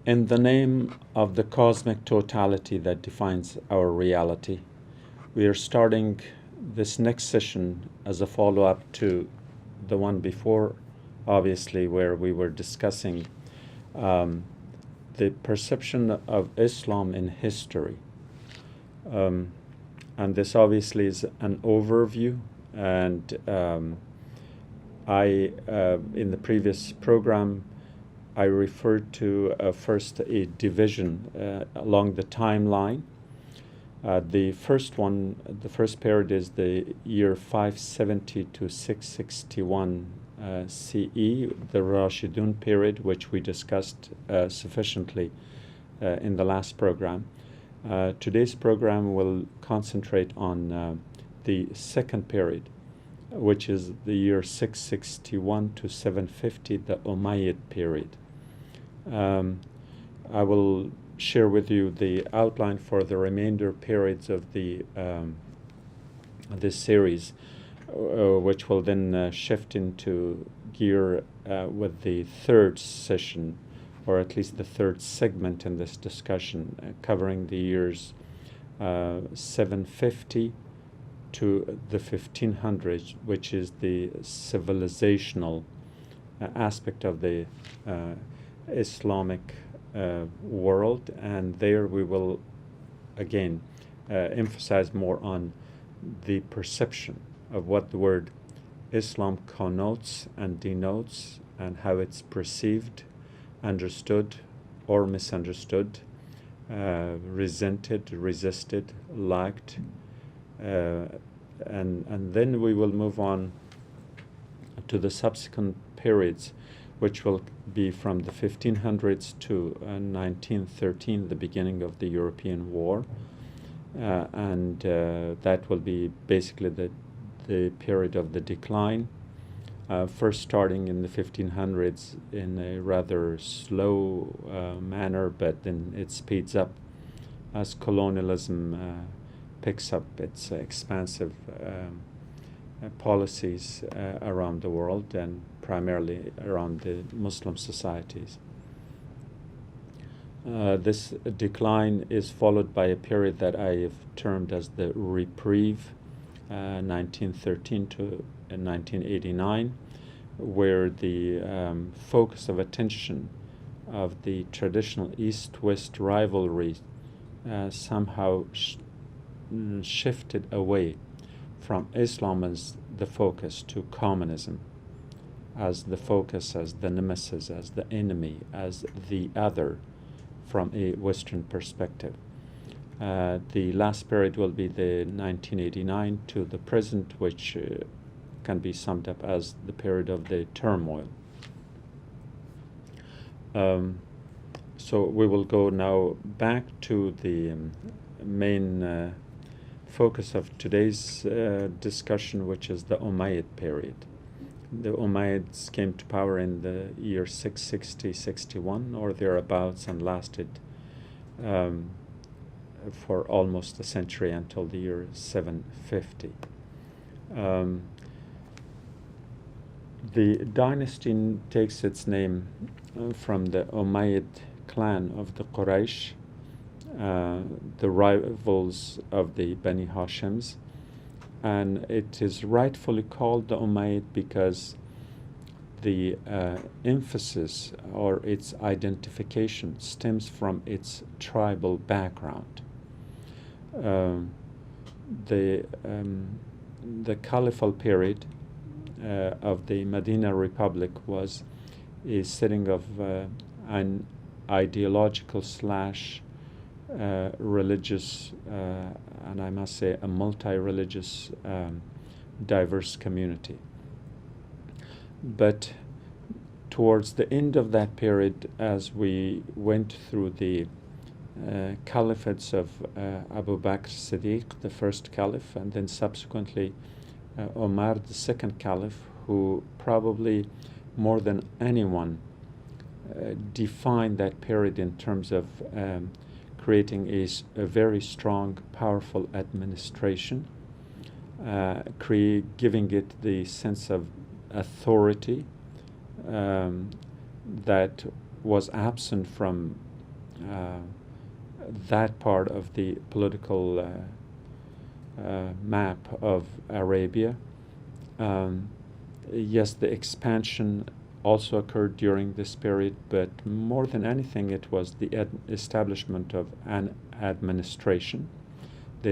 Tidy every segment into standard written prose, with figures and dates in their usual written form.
In the name of the cosmic totality that defines our reality, we are starting this next session as a follow-up to the one before, obviously, where we were discussing the perception of Islam in history. And this obviously is an overview, and in the previous program, I referred to first a division along the timeline. The first period is the year 570 to 661 CE, the Rashidun period, which we discussed sufficiently in the last program. Today's program will concentrate on the second period, which is the year 661 to 750, the Umayyad period. I will share with you the outline for the remainder periods of this series, which will then shift into gear with the third session, or at least the third segment in this discussion, covering the years 750 to the 1500s, which is the civilizational aspect of the Islamic world, and there we will again emphasize more on the perception of what the word Islam connotes and denotes, and how it's perceived, understood, or misunderstood, resented, resisted, liked, and then we will move on to the subsequent periods, which will be from the 1500s to 1913, the beginning of the European War, and that will be basically the period of the decline, first starting in the 1500s in a rather slow manner, but then it speeds up as colonialism picks up its expansive policies around the world, and primarily around the Muslim societies. This decline is followed by a period that I have termed as the reprieve, 1913 to 1989, where the focus of attention of the traditional East-West rivalry somehow shifted away from Islam as the focus to communism as the focus, as the nemesis, as the enemy, as the other from a Western perspective. The last period will be the 1989 to the present, which can be summed up as the period of the turmoil. So we will go now back to the main focus of today's discussion, which is the Umayyad period. The Umayyads came to power in the year 660-61 or thereabouts, and lasted for almost a century, until the year 750. The dynasty takes its name from the Umayyad clan of the Quraysh, the rivals of the Bani Hashims, and it is rightfully called the Umayyad because the emphasis or its identification stems from its tribal background. The Caliphal period of the Medina Republic was a setting of an ideological slash religious, and I must say a multi-religious, diverse community. But towards the end of that period, as we went through the caliphates of Abu Bakr Siddiq, the first caliph, and then subsequently Omar, the second caliph, who probably more than anyone defined that period in terms of creating a very strong, powerful administration, giving it the sense of authority that was absent from that part of the political map of Arabia. Yes, the expansion also occurred during this period, but more than anything, it was the establishment of an administration, the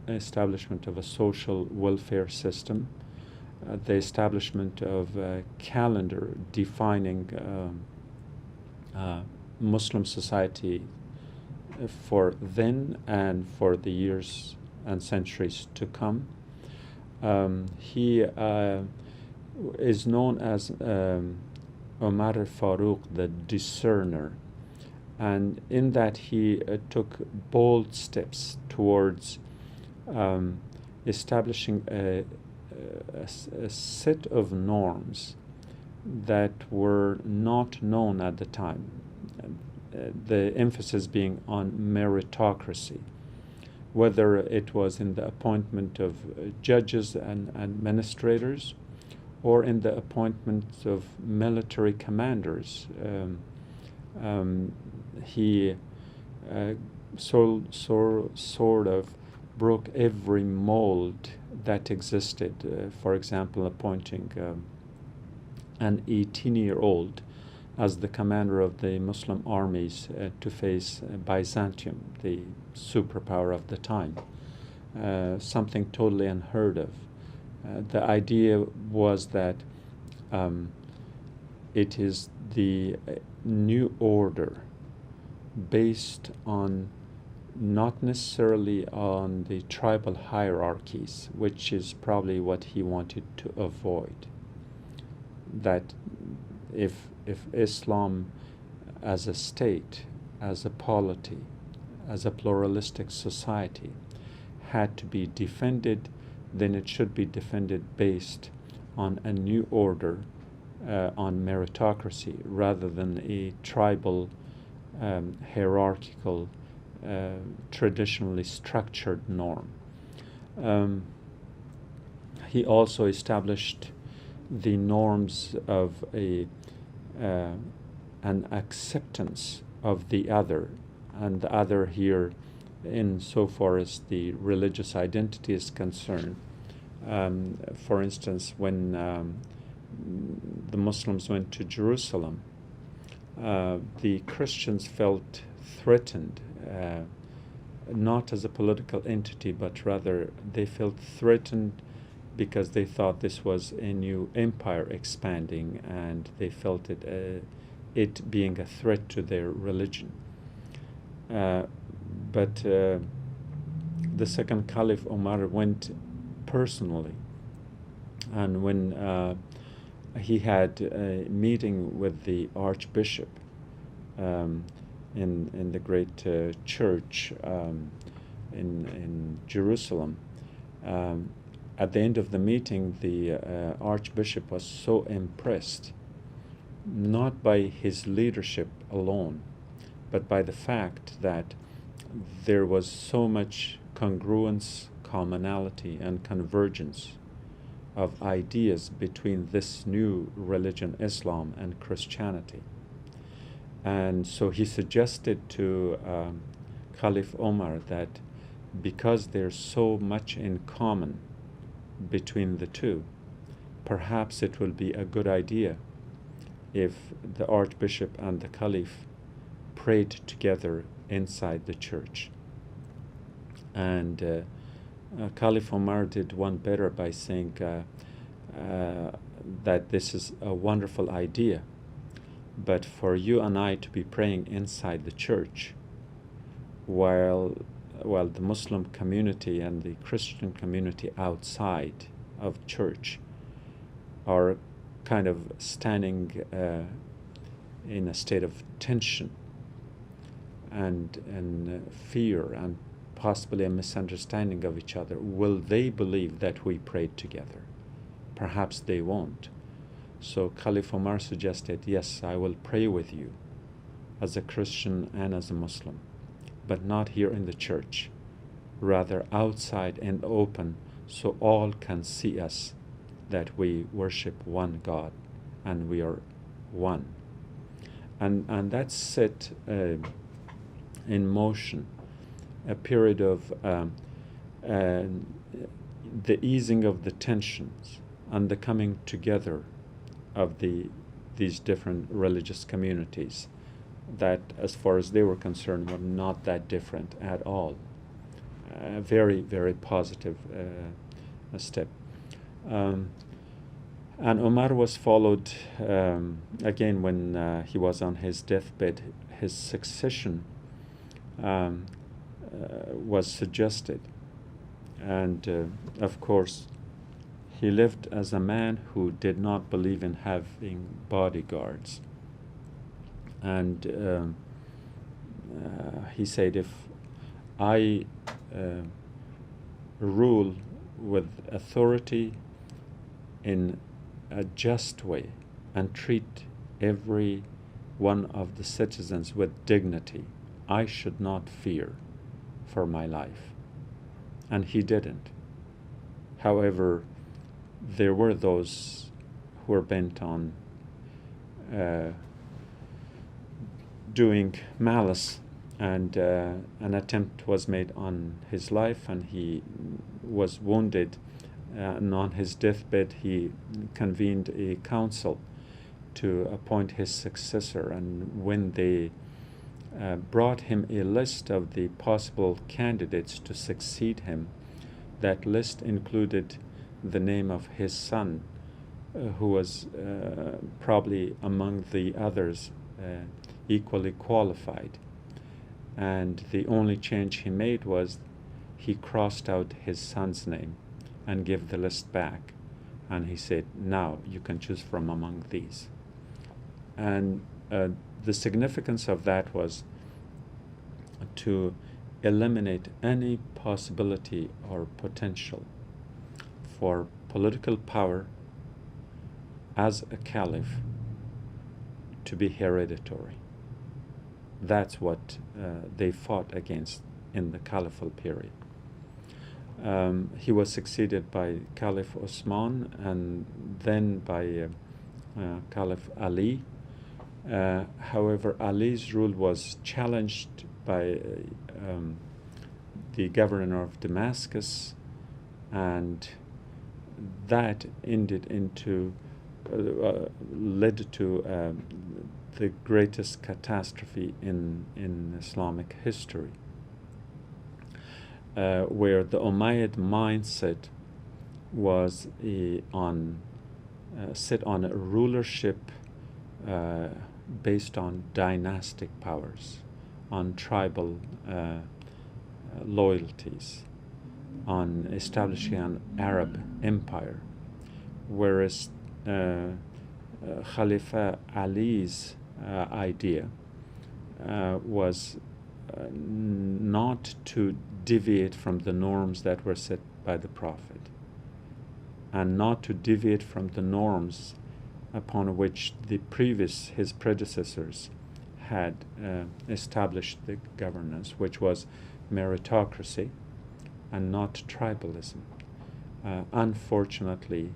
establishment of a social welfare system, the establishment of a calendar defining Muslim society for then and for the years and centuries to come. He is known as Omar Farouk, the discerner, and in that he took bold steps towards establishing a set of norms that were not known at the time, the emphasis being on meritocracy, whether it was in the appointment of judges and administrators or in the appointment of military commanders. He sort of broke every mold that existed. For example, appointing an 18-year-old as the commander of the Muslim armies to face Byzantium, the superpower of the time, something totally unheard of. The idea was that it is the new order based on not necessarily on the tribal hierarchies, which is probably what he wanted to avoid. That if Islam as a state, as a polity, as a pluralistic society had to be defended, then it should be defended based on a new order, on meritocracy, rather than a tribal, hierarchical, traditionally structured norm. He also established the norms of an acceptance of the other, and the other here insofar as the religious identity is concerned. For instance, when the Muslims went to Jerusalem, the Christians felt threatened, not as a political entity, but rather they felt threatened because they thought this was a new empire expanding, and they felt it being a threat to their religion. But the second Caliph Omar went personally, and when he had a meeting with the Archbishop in the great church in Jerusalem, at the end of the meeting, the Archbishop was so impressed, not by his leadership alone, but by the fact that there was so much congruence, commonality, and convergence of ideas between this new religion, Islam, and Christianity. And so he suggested to Caliph Omar that because there's so much in common between the two, perhaps it will be a good idea if the Archbishop and the Caliph prayed together inside the church. And Caliph Omar did one better by saying that this is a wonderful idea, but for you and I to be praying inside the church while the Muslim community and the Christian community outside of church are kind of standing in a state of tension and fear and possibly a misunderstanding of each other. Will they believe that we prayed together? Perhaps they won't. So Caliph Omar suggested, yes, I will pray with you as a Christian and as a Muslim, but not here in the church, rather outside and open, so all can see us, that we worship one God and we are one. And that set in motion, a period of the easing of the tensions and the coming together of these different religious communities that, as far as they were concerned, were not that different at all. Very, very positive step. And Omar was followed again when he was on his deathbed. His succession was suggested, and of course he lived as a man who did not believe in having bodyguards, and he said, if I rule with authority in a just way and treat every one of the citizens with dignity, I should not fear for my life. And he didn't. However, there were those who were bent on doing malice, and an attempt was made on his life, and he was wounded. And on his deathbed, he convened a council to appoint his successor. And when they brought him a list of the possible candidates to succeed him, that list included the name of his son, who was probably among the others equally qualified. And the only change he made was he crossed out his son's name and gave the list back. And he said, now you can choose from among these. And the significance of that was to eliminate any possibility or potential for political power as a caliph to be hereditary. That's what they fought against in the caliphal period. He was succeeded by Caliph Osman and then by Caliph Ali. However, Ali's rule was challenged by the governor of Damascus, and that led to the greatest catastrophe in Islamic history, where the Umayyad mindset was set on a rulership based on dynastic powers, on tribal loyalties, on establishing an Arab empire, whereas Khalifa Ali's idea was not to deviate from the norms that were set by the Prophet, and not to deviate from the norms upon which his predecessors had established the governance, which was meritocracy and not tribalism. Unfortunately,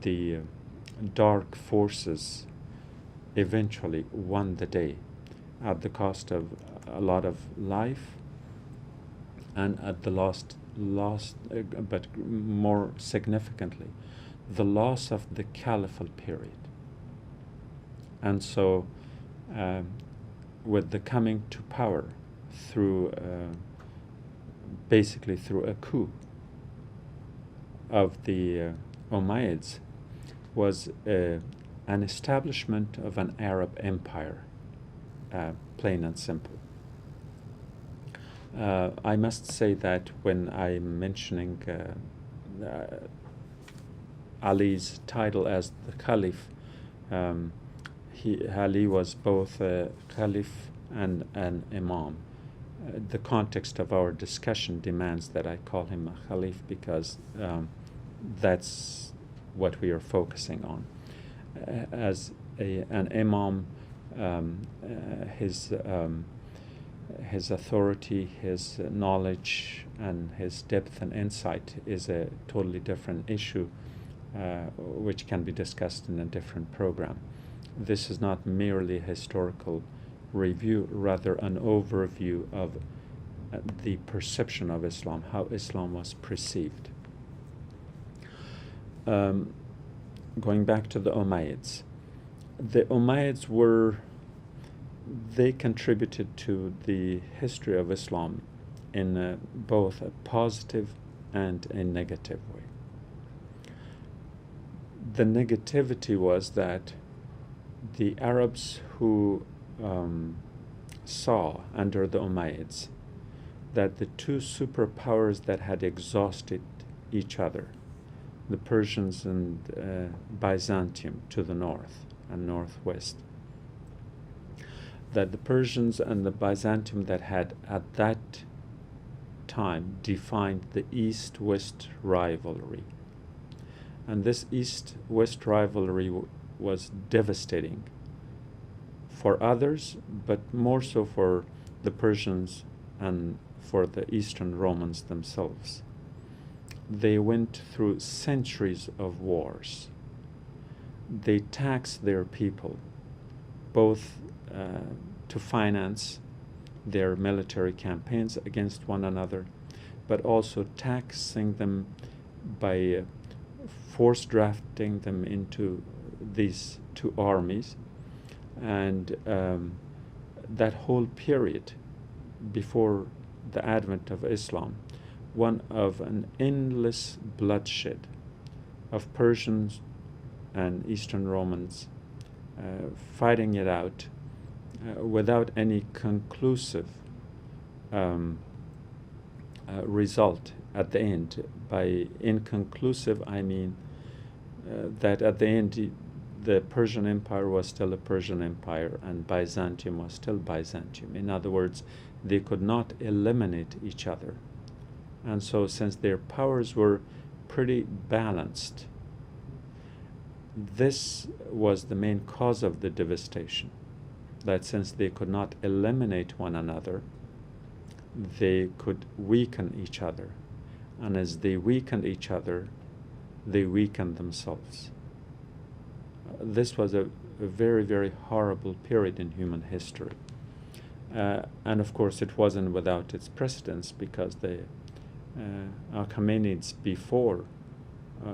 the dark forces eventually won the day at the cost of a lot of life and at the but more significantly, the loss of the caliphal period. And so with the coming to power through basically through a coup of the Umayyads was an establishment of an Arab empire, plain and simple. I must say that when I'm mentioning Ali's title as the Caliph, Ali was both a Caliph and an Imam. The context of our discussion demands that I call him a Caliph because that's what we are focusing on. As an Imam, his authority, his knowledge, and his depth and insight is a totally different issue, which can be discussed in a different program. This is not merely a historical review, rather an overview of the perception of Islam, how Islam was perceived. Going back to the Umayyads. The Umayyads they contributed to the history of Islam in both a positive and a negative way. The negativity was that the Arabs who saw under the Umayyads that the two superpowers that had exhausted each other, the Persians and Byzantium to the north and northwest, that the Persians and the Byzantium that had at that time defined the East-West rivalry. And this East-West rivalry was devastating for others, but more so for the Persians and for the Eastern Romans themselves. They went through centuries of wars. They taxed their people, both to finance their military campaigns against one another, but also taxing them by force drafting them into these two armies. And that whole period before the advent of Islam, one of an endless bloodshed of Persians and Eastern Romans fighting it out without any conclusive result at the end. By inconclusive, I mean that at the end the Persian Empire was still a Persian Empire and Byzantium was still Byzantium. In other words, they could not eliminate each other. And so since their powers were pretty balanced, this was the main cause of the devastation, that since they could not eliminate one another, they could weaken each other. And as they weakened each other, they weakened themselves. This was a very, very horrible period in human history. And of course it wasn't without its precedents, because the Achaemenids before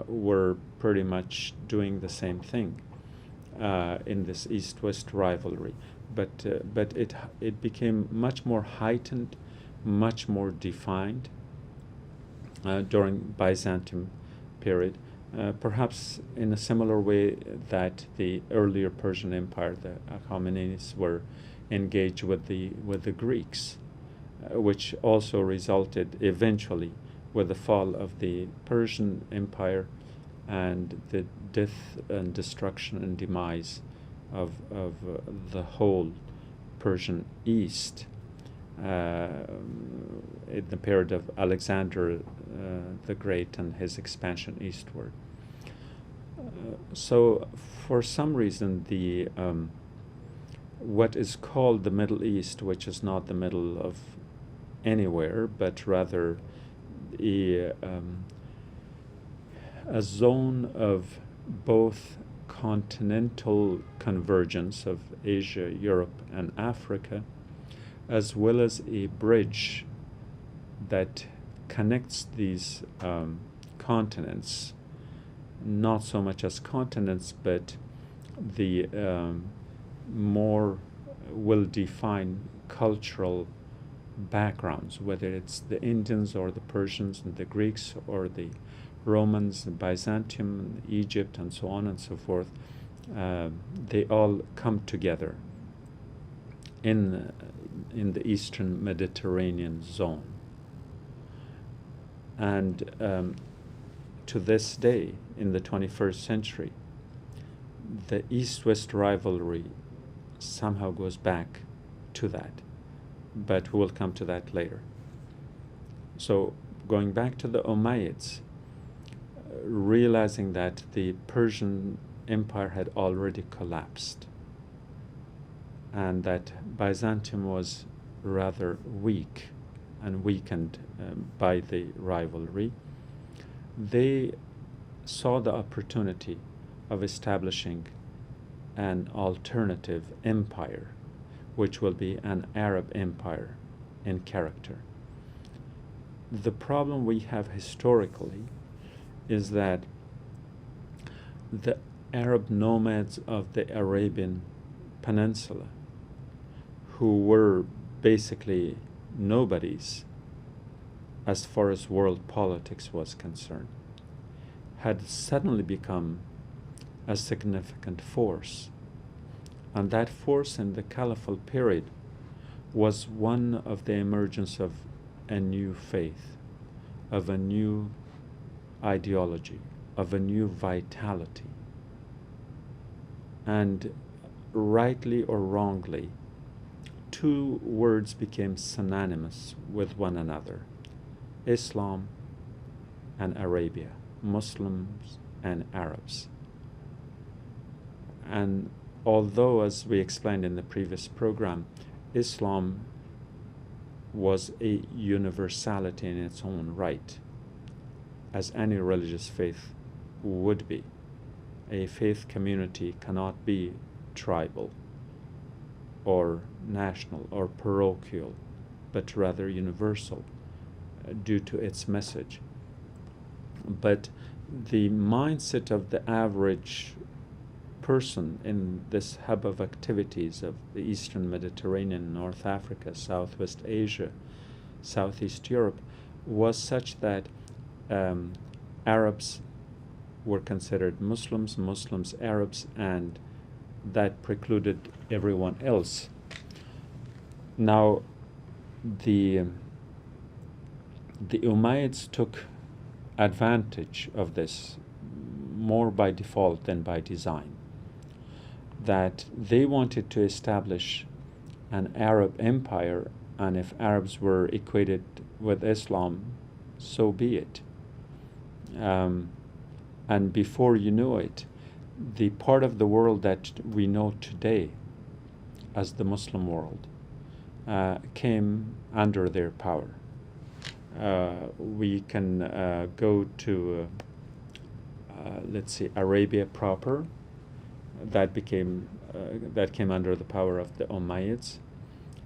were pretty much doing the same thing in this East-West rivalry. But it became much more heightened, much more defined during Byzantium period, perhaps in a similar way that the earlier Persian Empire, the Achaemenids, were engaged with the Greeks, which also resulted eventually with the fall of the Persian Empire and the death and destruction and demise of the whole Persian East in the period of Alexander the Great and his expansion eastward. So for some reason the what is called the Middle East, which is not the middle of anywhere, but rather a zone of both continental convergence of Asia, Europe, and Africa, as well as a bridge that connects these continents, not so much as continents, but the more well-defined cultural backgrounds, whether it's the Indians or the Persians and the Greeks or the Romans, the Byzantium, Egypt, and so on and so forth. They all come together in the Eastern Mediterranean zone. And to this day, in the 21st century, the East-West rivalry somehow goes back to that. But we will come to that later. So going back to the Umayyads, realizing that the Persian Empire had already collapsed and that Byzantium was rather weak and weakened by the rivalry, they saw the opportunity of establishing an alternative empire which will be an Arab empire in character. The problem we have historically is that the Arab nomads of the Arabian Peninsula, who were basically nobodies as far as world politics was concerned, had suddenly become a significant force. And that force in the Caliphal period was one of the emergence of a new faith, of a new ideology, of a new vitality. And rightly or wrongly, two words became synonymous with one another: Islam and Arabia, Muslims and Arabs. And although, as we explained in the previous program, Islam was a universality in its own right, as any religious faith would be. A faith community cannot be tribal or national or parochial, but rather universal due to its message. But the mindset of the average person in this hub of activities of the Eastern Mediterranean, North Africa, Southwest Asia, Southeast Europe, was such that Arabs were considered Muslims, Muslims Arabs, and that precluded everyone else. Now, the Umayyads took advantage of this more by default than by design, that they wanted to establish an Arab empire, and if Arabs were equated with Islam, so be it. And before you know it, the part of the world that we know today as the Muslim world came under their power. We can go to, let's see, Arabia proper. That came under the power of the Umayyads.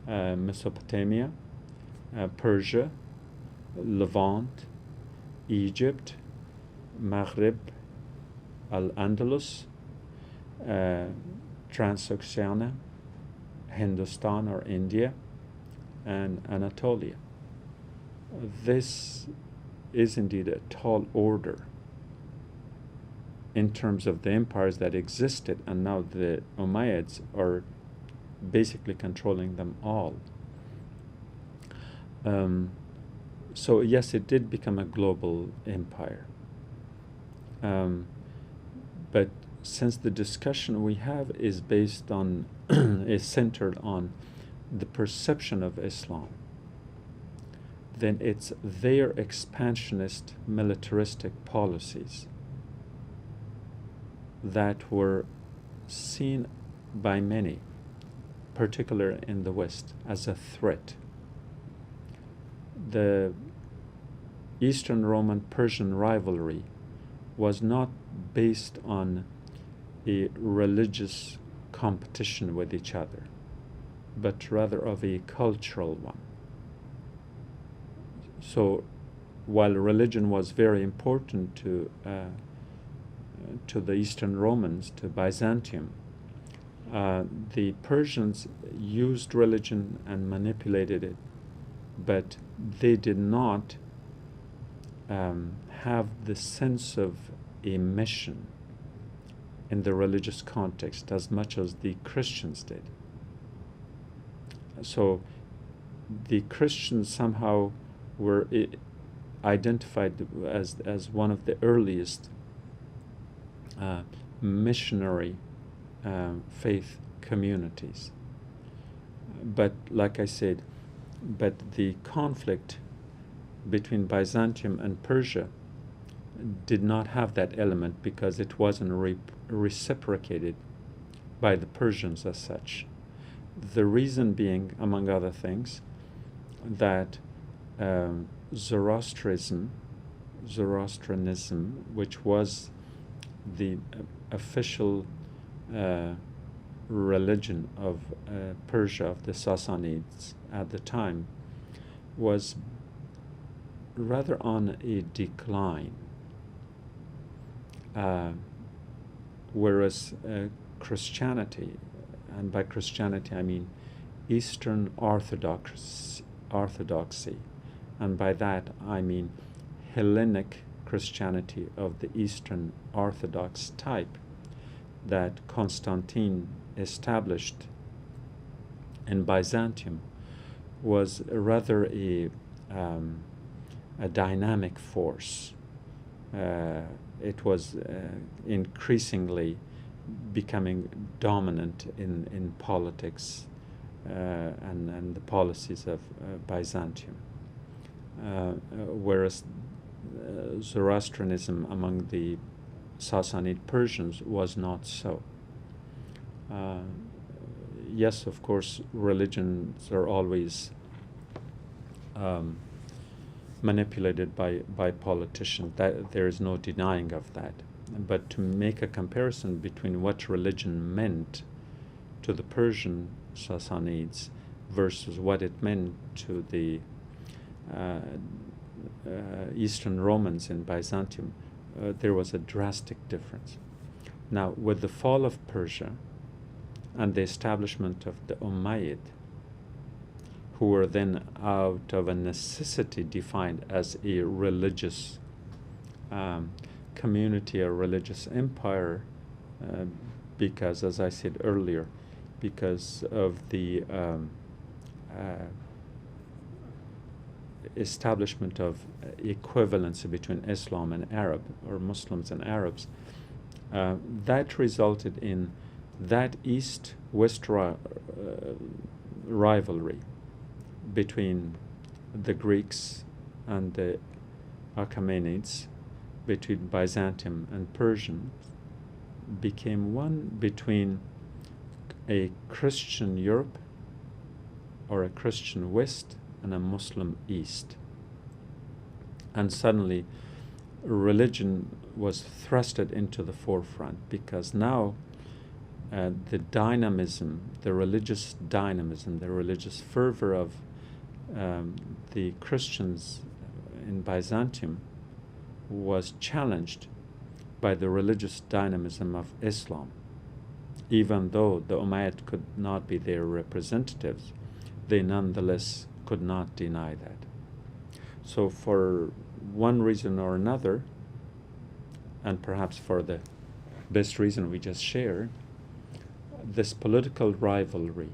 Mesopotamia, Persia, Levant, Egypt, Maghrib, Al-Andalus, Transoxiana, Hindustan or India, and Anatolia. This is indeed a tall order in terms of the empires that existed, and now the Umayyads are basically controlling them all. So yes, it did become a global empire. But since the discussion we have is based on, is centered on the perception of Islam, then it's their expansionist militaristic policies that were seen by many, particularly in the West, as a threat. The Eastern Roman-Persian rivalry was not based on a religious competition with each other, but rather of a cultural one. So while religion was very important to the Eastern Romans, to Byzantium, the Persians used religion and manipulated it, but they did not have the sense of a mission in the religious context as much as the Christians did. So the Christians somehow were identified as one of the earliest missionary faith communities. But like I said, but the conflict between Byzantium and Persia did not have that element because it wasn't reciprocated by the Persians as such. The reason being, among other things, that Zoroastrianism, which was the official religion of Persia, of the Sassanids at the time, was rather on a decline, whereas Christianity, and by Christianity I mean Eastern Orthodoxy, and by that I mean Hellenic Christianity of the Eastern Orthodox type that Constantine established in Byzantium, was rather a dynamic force. It was increasingly becoming dominant in politics and the policies of Byzantium, whereas Zoroastrianism among the Sassanid Persians was not so. Yes, of course, religions are always manipulated by politicians. That there is no denying of that. But to make a comparison between what religion meant to the Persian Sassanids versus what it meant to the Eastern Romans in Byzantium, there was a drastic difference. Now, with the fall of Persia and the establishment of the Umayyad, who were then out of a necessity defined as a religious community, a religious empire, because, as I said earlier, because of the establishment of equivalency between Islam and Arab, or Muslims and Arabs, that resulted in that East-West rivalry between the Greeks and the Achaemenids, between Byzantium and Persians, became one between a Christian Europe or a Christian West and a Muslim East. And suddenly religion was thrusted into the forefront, because now the dynamism, the religious dynamism, the religious fervor of the Christians in Byzantium was challenged by the religious dynamism of Islam. Even though the Umayyad could not be their representatives, they nonetheless could not deny that. So for one reason or another, and perhaps for the best reason we just shared, this political rivalry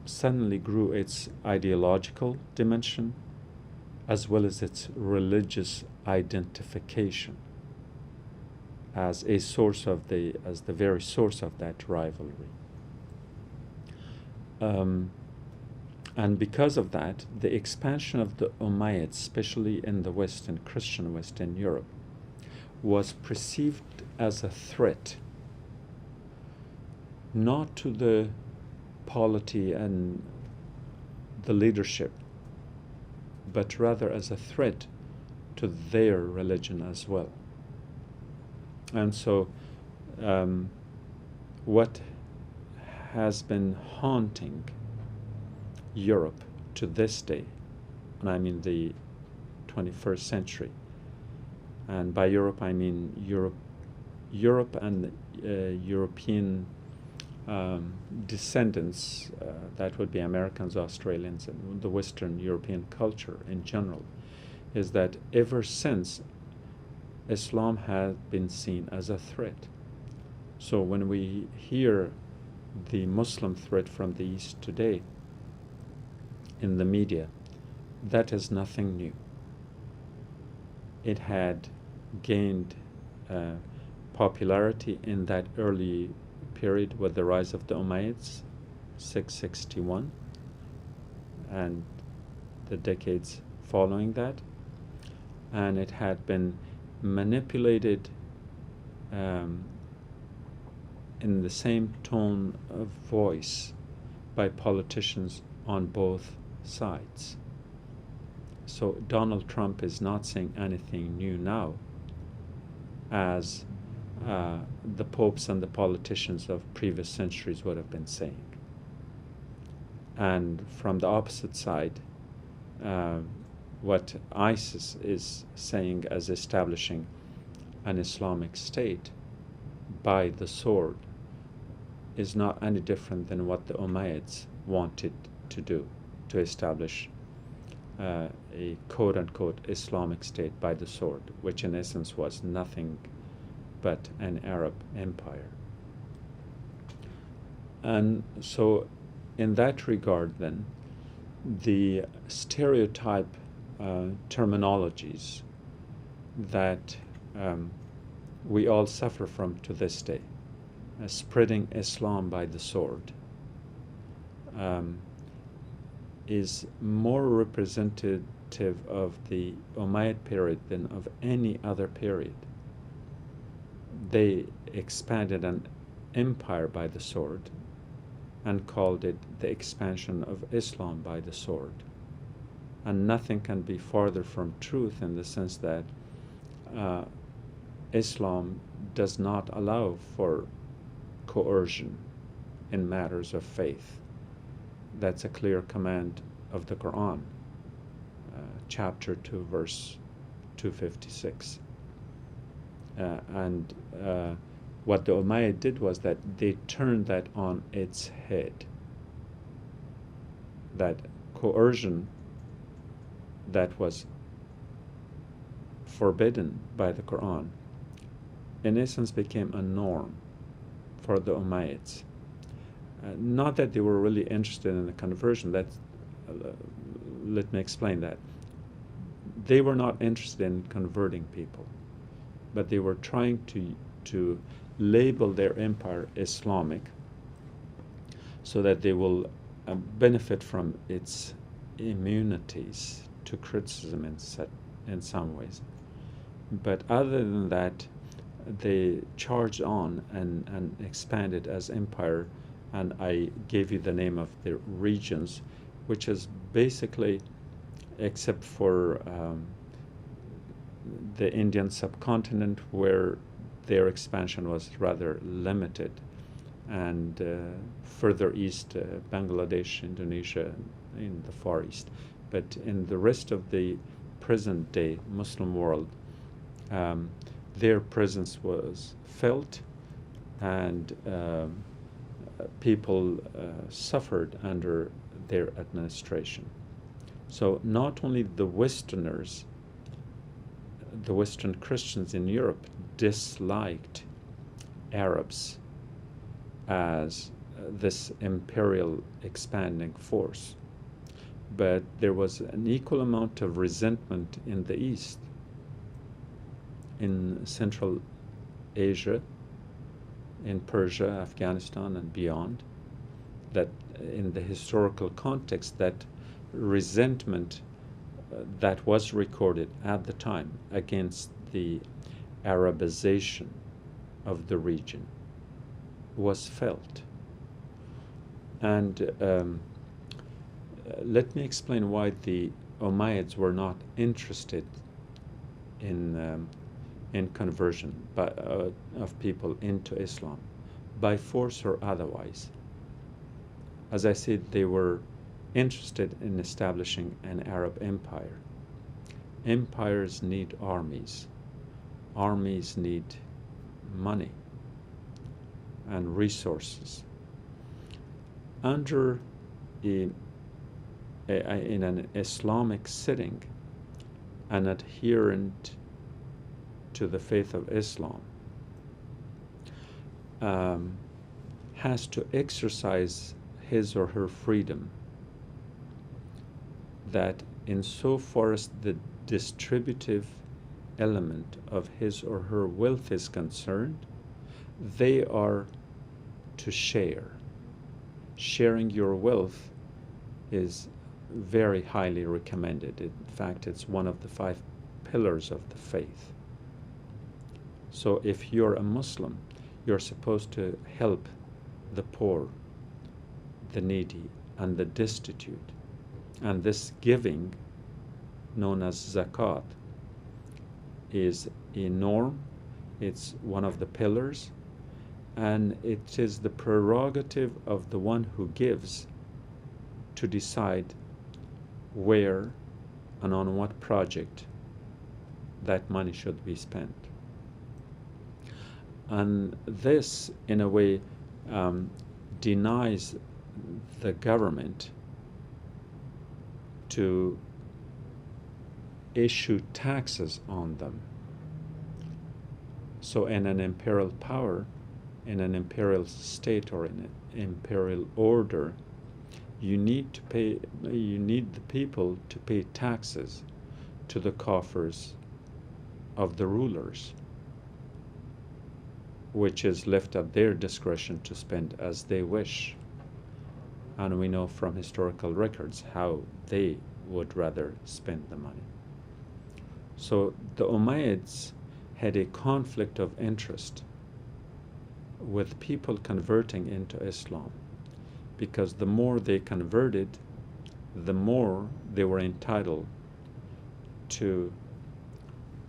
suddenly grew its ideological dimension as well as its religious identification as a source of the very source of that rivalry. And because of that, the expansion of the Umayyads, especially in the West, in Christian West, in Europe, was perceived as a threat, not to the polity and the leadership, but rather as a threat to their religion as well. And so what has been haunting Europe to this day, and I mean the 21st century, and by Europe I mean Europe and European descendants, that would be Americans, Australians, and the Western European culture in general, is that ever since Islam has been seen as a threat. So when we hear the Muslim threat from the East today in the media, that is nothing new. It had gained popularity in that early period with the rise of the Umayyads, 661, and the decades following that, and it had been manipulated in the same tone of voice by politicians on both sides. So Donald Trump is not saying anything new now, as the popes and the politicians of previous centuries would have been saying. And from the opposite side, what ISIS is saying as establishing an Islamic state by the sword is not any different than what the Umayyads wanted to do, to establish a quote-unquote Islamic state by the sword, which in essence was nothing but an Arab empire. And so in that regard then, the stereotype terminologies that we all suffer from to this day, spreading Islam by the sword, is more representative of the Umayyad period than of any other period. They expanded an empire by the sword and called it the expansion of Islam by the sword. And nothing can be farther from truth, in the sense that Islam does not allow for coercion in matters of faith. That's a clear command of the Quran, chapter 2, verse 256. And what the Umayyad did was that they turned that on its head. That coercion that was forbidden by the Quran, in essence, became a norm for the Umayyads. Not that they were really interested in the conversion. Let me explain that. They were not interested in converting people, but they were trying to label their empire Islamic so that they will benefit from its immunities to criticism in some ways. But other than that, they charged on and expanded as empire. And I gave you the name of the regions, which is basically, except for the Indian subcontinent, where their expansion was rather limited, and further east, Bangladesh, Indonesia, in the Far East. But in the rest of the present day Muslim world, their presence was felt, and people suffered under their administration. So not only the Westerners, the Western Christians in Europe disliked Arabs as this imperial expanding force, but there was an equal amount of resentment in the East, in Central Asia, in Persia, Afghanistan, and beyond, that in the historical context, that resentment that was recorded at the time against the Arabization of the region was felt. And let me explain why the Umayyads were not interested in conversion of people into Islam, by force or otherwise. As I said, they were interested in establishing an Arab empire. Empires need armies. Armies need money and resources. Under in an Islamic setting, an adherent to the faith of Islam has to exercise his or her freedom, that insofar as the distributive element of his or her wealth is concerned, they are to share. Sharing your wealth is very highly recommended. In fact, it's one of the 5 pillars of the faith. So if you're a Muslim, you're supposed to help the poor, the needy, and the destitute. And this giving, known as zakat, is a norm, It's one of the pillars, and it is the prerogative of the one who gives to decide where and on what project that money should be spent. And this, in a way, denies the government to issue taxes on them. So in an imperial power, in an imperial state, or in an imperial order, you need the people to pay taxes to the coffers of the rulers, which is left at their discretion to spend as they wish. And we know from historical records how they would rather spend the money. So the Umayyads had a conflict of interest with people converting into Islam, because the more they converted, the more they were entitled to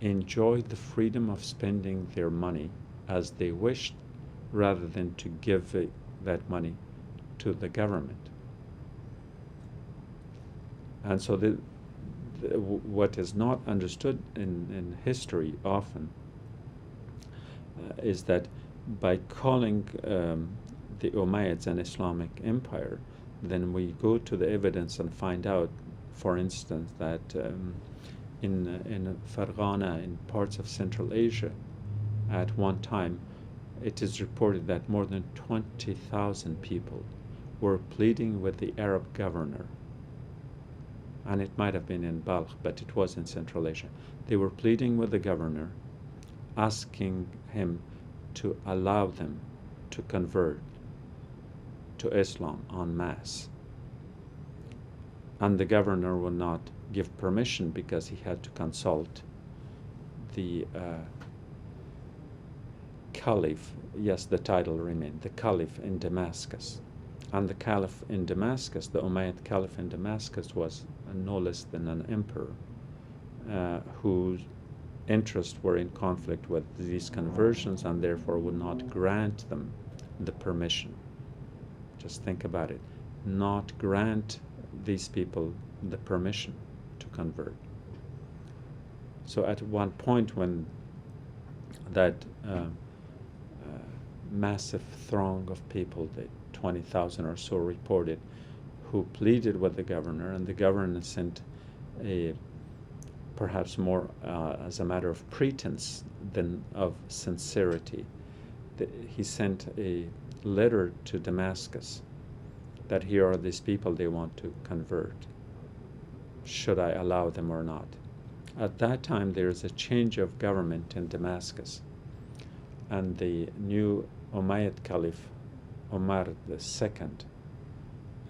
enjoy the freedom of spending their money as they wished, rather than to give that money to the government. And so what is not understood in history often is that by calling the Umayyads an Islamic empire, then we go to the evidence and find out, for instance, that in Farghana, in parts of Central Asia, at one time, it is reported that more than 20,000 people were pleading with the Arab governor, and it might have been in Balkh, but it was in Central Asia. They were pleading with the governor, asking him to allow them to convert to Islam en masse. And the governor would not give permission because he had to consult the Caliph. Yes, the title remained, the Caliph in Damascus. And the Caliph in Damascus, the Umayyad Caliph in Damascus, was no less than an emperor whose interests were in conflict with these conversions, and therefore would not grant them the permission. Just think about it. Not grant these people the permission to convert. So at one point, when that massive throng of people, the 20,000 or so reported, who pleaded with the governor, and the governor sent a perhaps more as a matter of pretense than of sincerity. He sent a letter to Damascus that here are these people they want to convert. Should I allow them or not? At that time, there is a change of government in Damascus, and the new Umayyad Caliph, Umar II,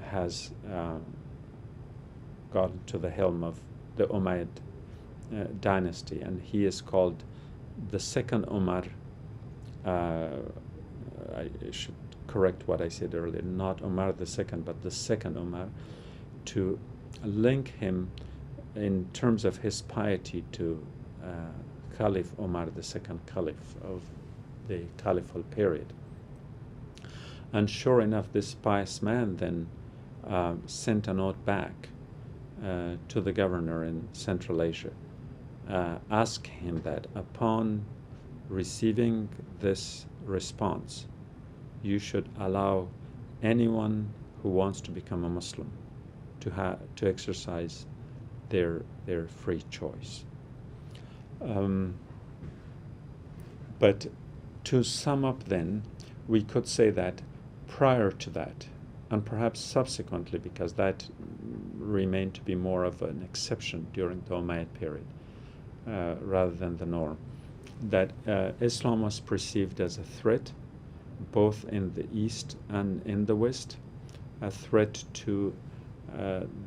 has gotten to the helm of the Umayyad dynasty, and he is called the second Umar. I should correct what I said earlier, not Umar II, but the second Umar, to link him in terms of his piety to Caliph Umar II, Caliph of the Caliphal period. And sure enough, this pious man then sent a note back to the governor in Central Asia, asking him that upon receiving this response, you should allow anyone who wants to become a Muslim to exercise their free choice. But to sum up then, we could say that prior to that, and perhaps subsequently, because that remained to be more of an exception during the Umayyad period rather than the norm, that Islam was perceived as a threat both in the East and in the West, a threat to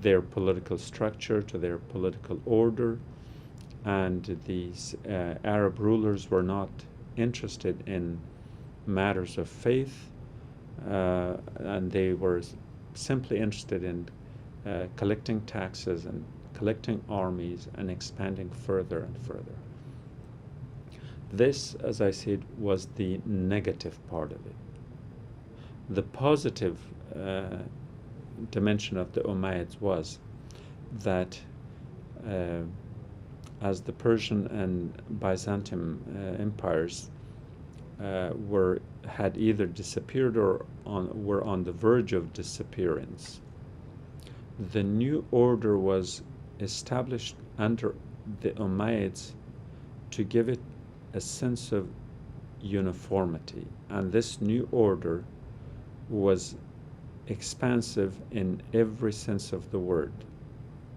their political structure, to their political order, and these Arab rulers were not interested in matters of faith, and they were simply interested in collecting taxes and collecting armies and expanding further and further. This, as I said, was the negative part of it. The positive dimension of the Umayyads was that as the Persian and Byzantium empires had either disappeared or were on the verge of disappearance, the new order was established under the Umayyads to give it a sense of uniformity. And this new order was expansive in every sense of the word,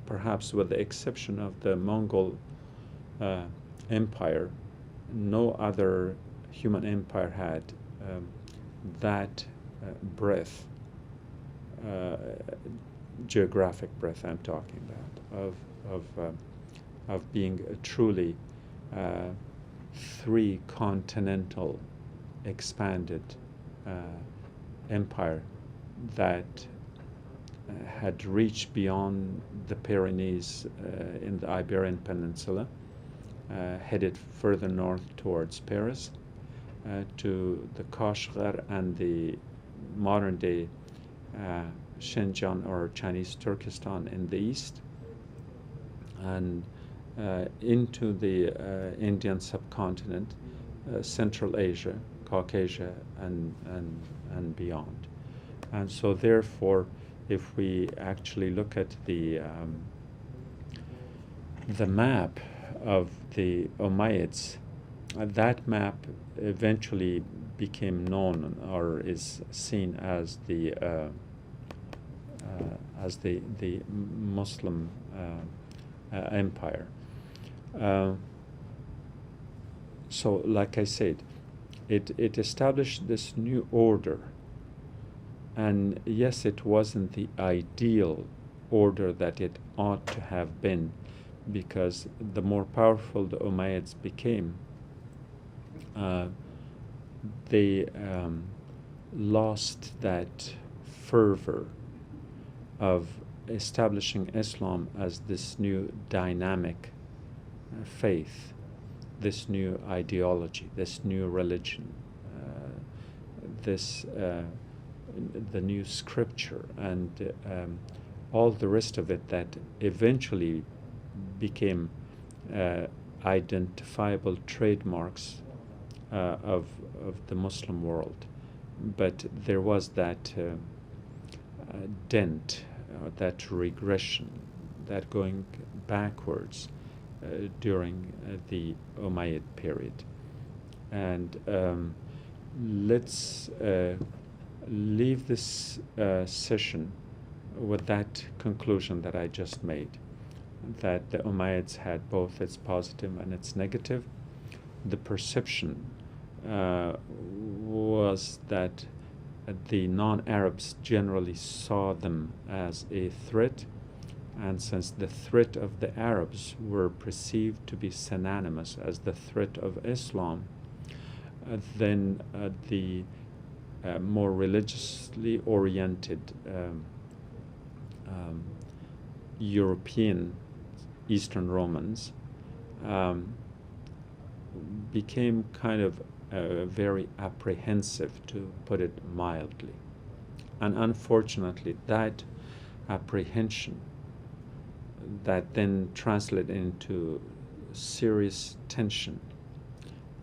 perhaps with the exception of the Mongol Empire. No other human empire had that breadth, geographic breadth I'm talking about, of being a truly three continental expanded empire that had reached beyond the Pyrenees in the Iberian Peninsula, headed further north towards Paris, to the Kashgar and the modern-day Xinjiang or Chinese Turkestan in the east, and into the Indian subcontinent, Central Asia, Caucasia, and beyond. And so therefore, if we actually look at the map of the Umayyads, that map eventually became known or is seen as the Muslim empire. So, like I said, it established this new order. And yes, it wasn't the ideal order that it ought to have been, because the more powerful the Umayyads became, they lost that fervor of establishing Islam as this new dynamic faith, this new ideology, this new religion, the new scripture, and all the rest of it that eventually became identifiable trademarks of the Muslim world. But there was that dent, that regression, that going backwards during the Umayyad period. And let's leave this session with that conclusion that I just made, that the Umayyads had both its positive and its negative. The perception was that the non-Arabs generally saw them as a threat, and since the threat of the Arabs were perceived to be synonymous as the threat of Islam, then the more religiously oriented European Eastern Romans became kind of very apprehensive, to put it mildly. And unfortunately, that apprehension that then translated into serious tension,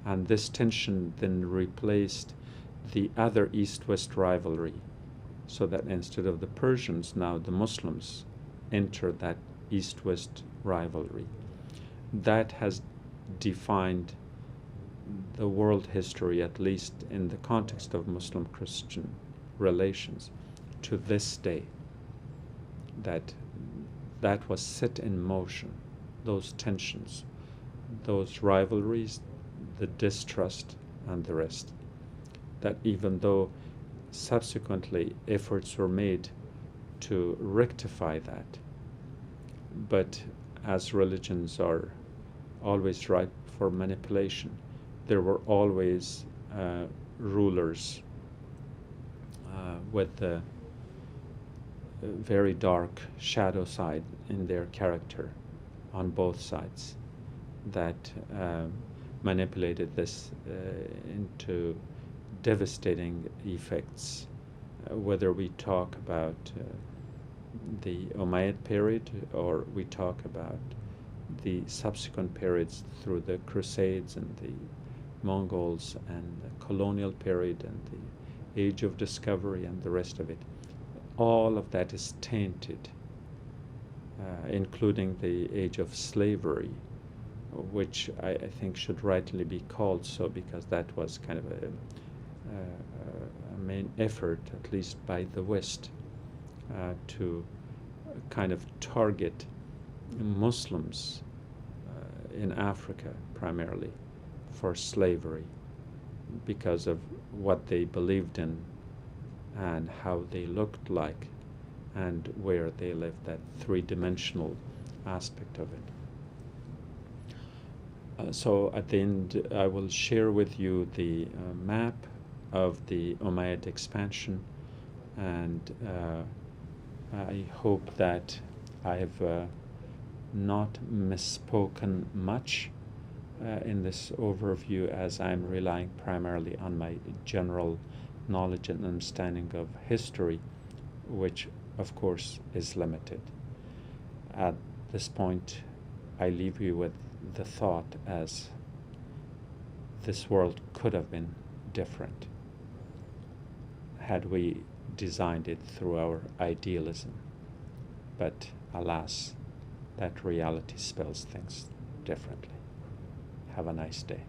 and this tension then replaced the other East-West rivalry, so that instead of the Persians, now the Muslims entered that East-West rivalry. That has defined the world history, at least in the context of Muslim-Christian relations, to this day. That was set in motion, those tensions, those rivalries, the distrust, and the rest. That even though subsequently efforts were made to rectify that, but as religions are always ripe for manipulation, there were always rulers with the very dark shadow side in their character on both sides, that manipulated this into devastating effects, whether we talk about the Umayyad period or we talk about the subsequent periods through the Crusades and the Mongols and the colonial period and the Age of Discovery and the rest of it. All of that is tainted, including the age of slavery, which I think should rightly be called so, because that was kind of a main effort, at least by the West, to kind of target Muslims in Africa primarily for slavery because of what they believed in and how they looked like and where they lived, that three-dimensional aspect of it. So at the end, I will share with you the map of the Umayyad expansion, and I hope that I have not misspoken much in this overview, as I'm relying primarily on my general knowledge and understanding of history, which of course is limited. At this point, I leave you with the thought as this world could have been different had we designed it through our idealism. But alas, that reality spells things differently. Have a nice day.